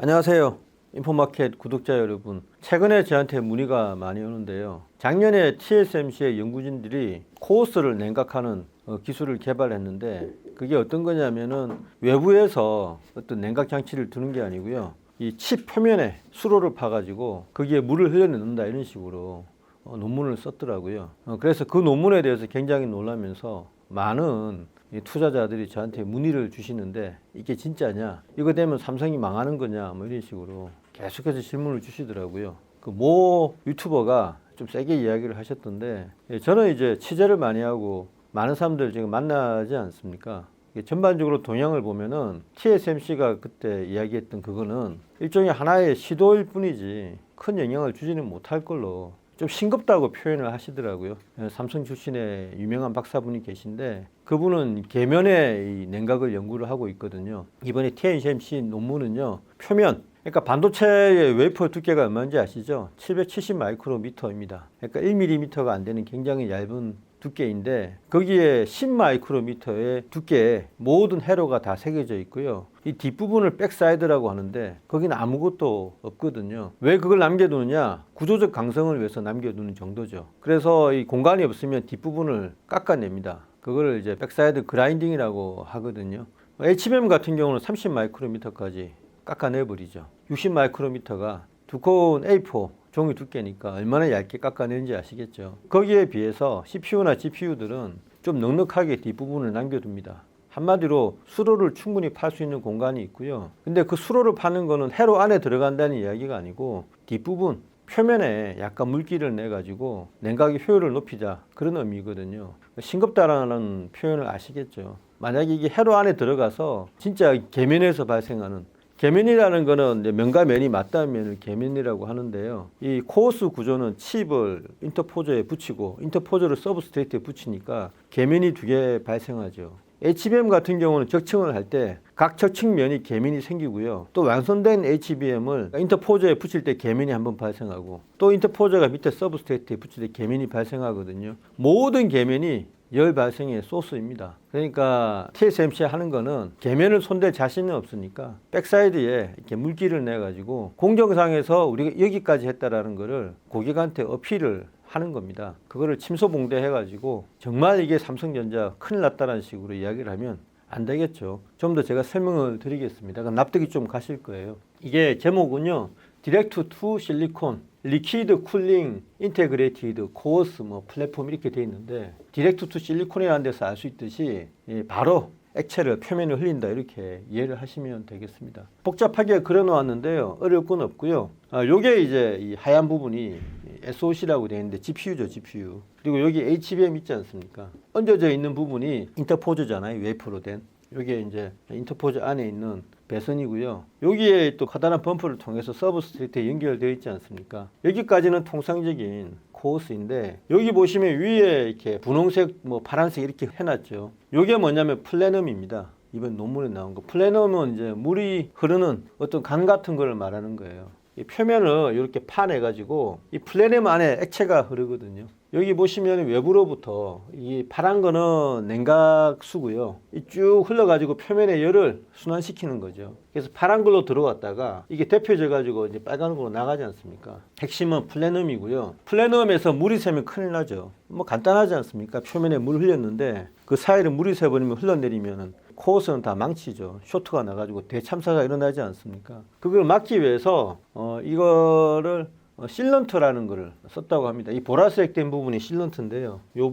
안녕하세요. 인포마켓 구독자 여러분. 최근에 저한테 문의가 많이 오는데요. 작년에 TSMC의 연구진들이 코어스를 냉각하는 기술을 개발했는데 그게 어떤 거냐면은 외부에서 어떤 냉각 장치를 두는 게 아니고요. 이 칩 표면에 수로를 파가지고 거기에 물을 흘려넣는다 이런 식으로 논문을 썼더라고요. 그래서 그 논문에 대해서 굉장히 놀라면서 많은 이 투자자들이 저한테 문의를 주시는데 이게 진짜냐? 이거 되면 삼성이 망하는 거냐? 뭐 이런 식으로 계속해서 질문을 주시더라고요. 그 모 유튜버가 좀 세게 이야기를 하셨던데 저는 이제 취재를 많이 하고 많은 사람들 지금 만나지 않습니까? 전반적으로 동향을 보면은 TSMC가 그때 이야기했던 그거는 일종의 하나의 시도일 뿐이지 큰 영향을 주지는 못할 걸로 좀 싱겁다고 표현을 하시더라고요. 삼성 출신의 유명한 박사분이 계신데 그분은 계면의 이 냉각을 연구를 하고 있거든요. 이번에 TSMC 논문은요, 표면, 그러니까 반도체의 웨이퍼 두께가 얼마인지 아시죠? 770 마이크로미터입니다. 그러니까 1mm가 안 되는 굉장히 얇은 두께인데 거기에 10 마이크로미터의 두께에 모든 회로가 다 새겨져 있고요. 이 뒷부분을 백사이드라고 하는데 거기는 아무것도 없거든요. 왜 그걸 남겨두느냐? 구조적 강성을 위해서 남겨두는 정도죠. 그래서 이 공간이 없으면 뒷부분을 깎아냅니다. 그거를 이제 백사이드 그라인딩이라고 하거든요. HBM 같은 경우는 30 마이크로미터까지 깎아내버리죠. 60 마이크로미터가 두꺼운 A4 종이 두께니까 얼마나 얇게 깎아내는지 아시겠죠. 거기에 비해서 CPU나 GPU들은 좀 넉넉하게 뒷부분을 남겨둡니다. 한마디로 수로를 충분히 팔 수 있는 공간이 있고요. 근데 그 수로를 파는 거는 회로 안에 들어간다는 이야기가 아니고 뒷부분 표면에 약간 물기를 내 가지고 냉각의 효율을 높이자 그런 의미거든요. 싱겁다라는 표현을 아시겠죠. 만약에 이게 회로 안에 들어가서 진짜 계면에서 발생하는, 계면이라는 거는 면과 면이 맞닿으면 계면이라고 하는데요. 이 코어스 구조는 칩을 인터포저에 붙이고 인터포저를 서브스트레이트에 붙이니까 계면이 두 개 발생하죠. HBM 같은 경우는 적층을 할 때 각 적층면이 계면이 생기고요. 또 완성된 HBM을 인터포저에 붙일 때 계면이 한번 발생하고 또 인터포저가 밑에 서브스트레이트에 붙일 때 계면이 발생하거든요. 모든 계면이 열 발생의 소스입니다. 그러니까 TSMC 하는 거는 계면을 손댈 자신은 없으니까 백사이드에 이렇게 물기를 내 가지고 공정상에서 우리가 여기까지 했다라는 거를 고객한테 어필을 하는 겁니다. 그거를 침소봉대 해가지고 정말 이게 삼성전자 큰일 났다는 식으로 이야기를 하면 안 되겠죠. 좀 더 제가 설명을 드리겠습니다. 납득이 좀 가실 거예요. 이게 제목은요, 디렉트 투 실리콘 리퀴드 쿨링 인테그레이티드 코어스 플랫폼 이렇게 돼 있는데 디렉트 투 실리콘이라는 데서 알 수 있듯이 바로 액체를 표면에 흘린다 이렇게 이해를 하시면 되겠습니다. 복잡하게 그려 놓았는데요, 어려울 건 없고요. 요게 이제 이 하얀 부분이 SOC라고 되어 있는데 GPU죠, GPU. 그리고 여기 HBM 있지 않습니까? 얹어져 있는 부분이 인터포저잖아요, 웨이퍼로 된. 여기에 이제 인터포저 안에 있는 배선이고요. 여기에 또 커다란 범프를 통해서 서브스트레이트에 연결되어 있지 않습니까? 여기까지는 통상적인 코어스인데 여기 보시면 위에 이렇게 분홍색, 파란색 이렇게 해놨죠. 이게 뭐냐면 플래넘입니다. 이번 논문에 나온 거. 플래넘은 이제 물이 흐르는 어떤 강 같은 걸 말하는 거예요. 이 표면을 이렇게 파내가지고 이 플래넘 안에 액체가 흐르거든요. 여기 보시면 외부로부터 이 파란 거는 냉각수고요. 이 쭉 흘러가지고 표면에 열을 순환시키는 거죠. 그래서 파란 걸로 들어왔다가 이게 데펴져가지고 이제 빨간 걸로 나가지 않습니까? 핵심은 플래넘이고요. 플래넘에서 물이 새면 큰일 나죠. 간단하지 않습니까? 표면에 물 흘렸는데 그 사이를 물이 새버리면 흘러내리면 코어스는 다 망치죠. 쇼트가 나가지고 대참사가 일어나지 않습니까? 그걸 막기 위해서 이거를 실런트라는 것을 썼다고 합니다. 이 보라색 된 부분이 실런트인데요. 요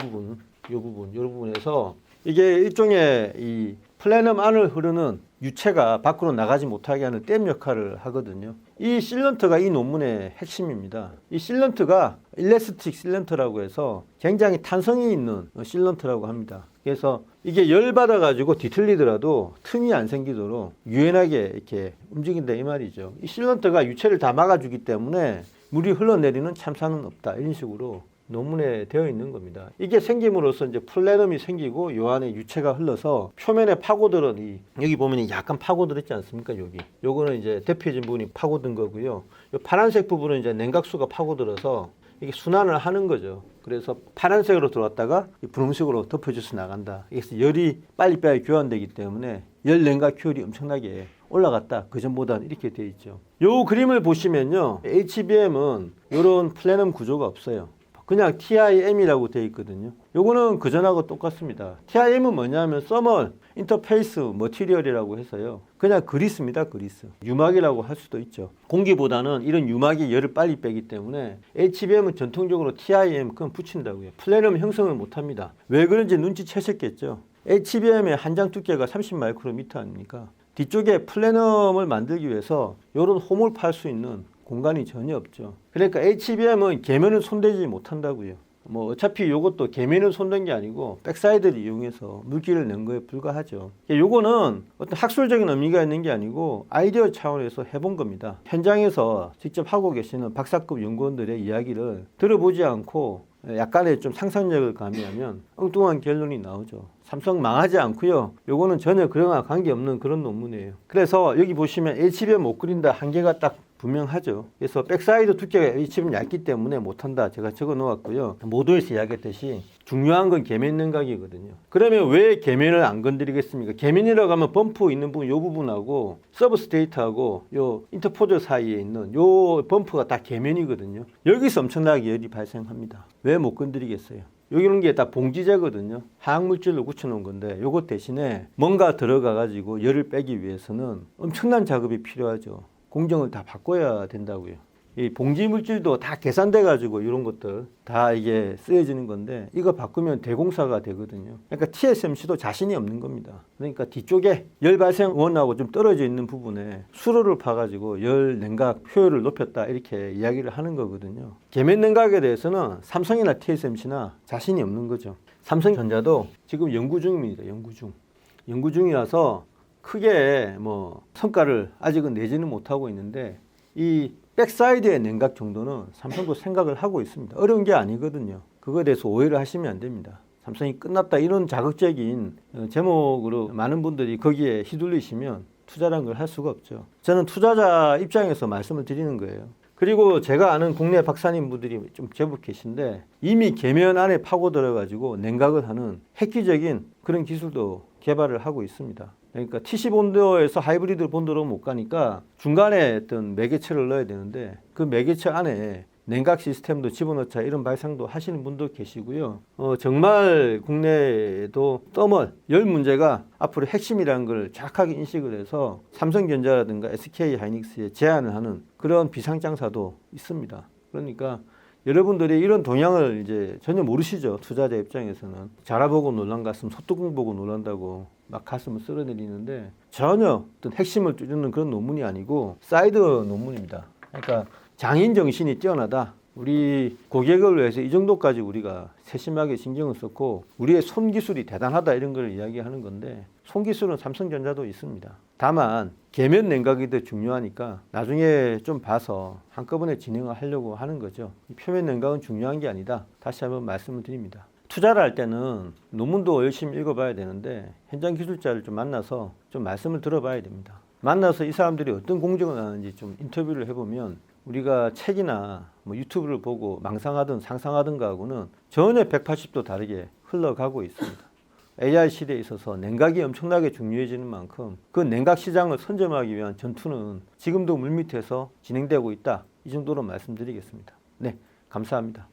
부분에서 이게 일종의 이 플래넘 안을 흐르는 유체가 밖으로 나가지 못하게 하는 댐 역할을 하거든요. 이 실런트가 이 논문의 핵심입니다. 이 실런트가 일레스틱 실런트라고 해서 굉장히 탄성이 있는 실런트라고 합니다. 그래서 이게 열 받아가지고 뒤틀리더라도 틈이 안 생기도록 유연하게 이렇게 움직인다 이 말이죠. 이 실런트가 유체를 다 막아주기 때문에 물이 흘러내리는 참사는 없다 이런 식으로 논문에 되어 있는 겁니다. 이게 생김으로써 이제 플래넘이 생기고 요 안에 유체가 흘러서 표면에 파고들은 여기 보면 약간 파고들었지 않습니까? 요거는 이제 데펴진 부분이 파고든 거고요. 요 파란색 부분은 이제 냉각수가 파고들어서 이게 순환을 하는 거죠. 그래서 파란색으로 들어왔다가 분홍색으로 덮어져서 나간다. 그래서 열이 빨리빨리 교환되기 때문에 열 냉각 효율이 엄청나게 올라갔다. 그전보다는 이렇게 돼 있죠. 요 그림을 보시면요, HBM은 이런 플래넘 구조가 없어요. 그냥 TIM이라고 되어 있거든요. 요거는 그전하고 똑같습니다. TIM은 뭐냐면 서멀 인터페이스 머티리얼이라고 해서요, 그냥 그리스입니다. 그리스. 유막이라고 할 수도 있죠. 공기보다는 이런 유막이 열을 빨리 빼기 때문에 HBM은 전통적으로 TIM 그건 붙인다고요. 플래넘 형성을 못합니다. 왜 그런지 눈치채셨겠죠. HBM의 한 장 두께가 30 마이크로미터 아닙니까? 뒤쪽에 플래넘을 만들기 위해서 이런 홈을 팔 수 있는 공간이 전혀 없죠. 그러니까 HBM은 계면을 손대지 못한다고요. 뭐 어차피 이것도 계면을 손댄 게 아니고 백사이드를 이용해서 물기를 낸 거에 불과하죠. 요거는 어떤 학술적인 의미가 있는 게 아니고 아이디어 차원에서 해본 겁니다. 현장에서 직접 하고 계시는 박사급 연구원들의 이야기를 들어보지 않고 약간의 좀 상상력을 가미하면 엉뚱한 결론이 나오죠. 삼성 망하지 않고요. 요거는 전혀 그거와 관계없는 그런 논문이에요. 그래서 여기 보시면 HBM 못 그린다 한계가 딱 분명하죠. 그래서 백사이드 두께가 HBM 얇기 때문에 못한다. 제가 적어 놓았고요. 모두에서 이야기했듯이 중요한 건 계면 냉각이거든요. 그러면 왜 계면을 안 건드리겠습니까? 계면이라고 하면 범프 있는 부분, 요 부분하고 서브스테이트하고 요 인터포저 사이에 있는 요 범프가 다 계면이거든요. 여기서 엄청나게 열이 발생합니다. 왜 못 건드리겠어요? 여기는 게 다 봉지재거든요. 화학물질로 굳혀놓은 건데 요것 대신에 뭔가 들어가 가지고 열을 빼기 위해서는 엄청난 작업이 필요하죠. 공정을 다 바꿔야 된다고요. 이 봉지 물질도 다 계산돼 가지고 이런 것들 다 이게 쓰여지는 건데 이거 바꾸면 대공사가 되거든요. 그러니까 TSMC도 자신이 없는 겁니다. 그러니까 뒤쪽에 열 발생 원하고 좀 떨어져 있는 부분에 수로를 파가지고 열 냉각 효율을 높였다 이렇게 이야기를 하는 거거든요. 계면 냉각에 대해서는 삼성이나 TSMC나 자신이 없는 거죠. 삼성전자도 지금 연구 중입니다. 연구 중이라서 크게 뭐 성과를 아직은 내지는 못하고 있는데 이 백사이드의 냉각 정도는 삼성도 생각을 하고 있습니다. 어려운 게 아니거든요. 그거에 대해서 오해를 하시면 안 됩니다. 삼성이 끝났다 이런 자극적인 제목으로 많은 분들이 거기에 휘둘리시면 투자란 걸 할 수가 없죠. 저는 투자자 입장에서 말씀을 드리는 거예요. 그리고 제가 아는 국내 박사님 분들이 좀 제법 계신데 이미 계면 안에 파고들어 가지고 냉각을 하는 획기적인 그런 기술도 개발을 하고 있습니다. 그러니까 TC 본도에서 하이브리드 본도로 못 가니까 중간에 어떤 매개체를 넣어야 되는데 그 매개체 안에 냉각 시스템도 집어넣자 이런 발상도 하시는 분도 계시고요. 정말 국내에도 더멀 열 문제가 앞으로 핵심이라는 걸 정확하게 인식을 해서 삼성전자라든가 SK 하이닉스에 제안을 하는 그런 비상장사도 있습니다. 그러니까 여러분들이 이런 동향을 이제 전혀 모르시죠. 투자자 입장에서는 자라보고 놀란 가슴 소뚜껑 보고 놀란다고 막 가슴을 쓸어내리는데 전혀 어떤 핵심을 뚫는 그런 논문이 아니고 사이드 논문입니다. 그러니까 장인 정신이 뛰어나다. 우리 고객을 위해서 이 정도까지 우리가 세심하게 신경을 썼고 우리의 손기술이 대단하다 이런 걸 이야기하는 건데 손기술은 삼성전자도 있습니다. 다만 계면 냉각이 더 중요하니까 나중에 좀 봐서 한꺼번에 진행을 하려고 하는 거죠. 표면 냉각은 중요한 게 아니다. 다시 한번 말씀을 드립니다. 투자를 할 때는 논문도 열심히 읽어봐야 되는데 현장 기술자를 좀 만나서 좀 말씀을 들어봐야 됩니다. 만나서 이 사람들이 어떤 공정을 하는지 좀 인터뷰를 해보면 우리가 책이나 뭐 유튜브를 보고 망상하든 상상하든가 하고는 전혀 180도 다르게 흘러가고 있습니다. AI 시대에 있어서 냉각이 엄청나게 중요해지는 만큼 그 냉각 시장을 선점하기 위한 전투는 지금도 물밑에서 진행되고 있다. 이 정도로 말씀드리겠습니다. 네, 감사합니다.